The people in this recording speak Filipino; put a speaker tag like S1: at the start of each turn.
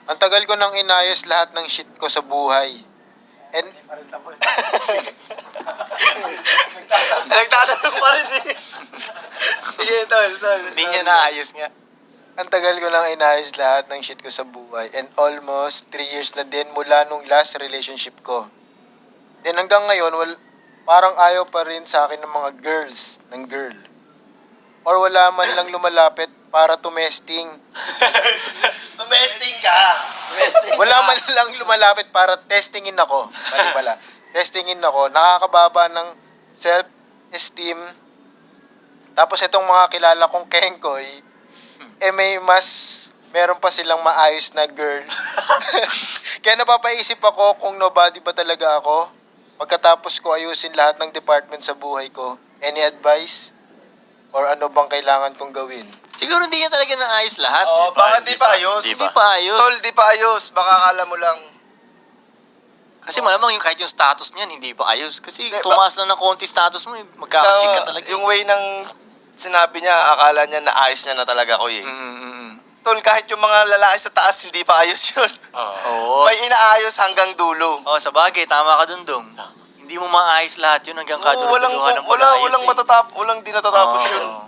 S1: Ang tagal ko nang inayos lahat ng shit ko sa buhay. And
S2: Nagtatanong pa rin eh. Sige, tol.
S3: Hindi niya naayos nga.
S1: ang tagal ko nang inayos lahat ng shit ko sa buhay. And almost 3 years na din mula nung last relationship ko. Then hanggang ngayon, parang ayaw pa rin sa akin ng mga girls, ng girl. Or wala man lang lumalapit para tumesting.
S2: Tumesting ka.
S1: Wala man lang lumalapit para testingin ako. Mali pala. Testingin ako. Nakakababa ng self-esteem. Tapos itong mga kilala kong kengkoy, meron pa silang maayos na girl. Kaya napapaisip ako kung nobody ba talaga ako. Pagkatapos ko ayusin lahat ng department sa buhay ko. Any advice? Or ano bang kailangan kong gawin?
S3: Siguro hindi niya talaga naayos lahat.
S2: Oo, baka di pa ayos.
S3: Hindi pa ayos.
S2: Tol, di pa ayos. Baka akala mo lang.
S3: Kasi malamang kahit yung status niyan, hindi pa ayos. Kasi
S2: Hindi,
S3: tumaas lang ng konti status mo, magkakachick ka talaga.
S2: Yung way ng sinabi niya, akala niya na ayos niya na talaga ko eh. Tol, kahit yung mga lalaki sa taas, hindi pa ayos yun.
S3: Oo.
S2: May inaayos hanggang dulo.
S3: Oh, sa bagay, tama ka dun. Hindi mo maayos lahat yun hanggang kaduluhan ng
S2: Walang di natatapos yun.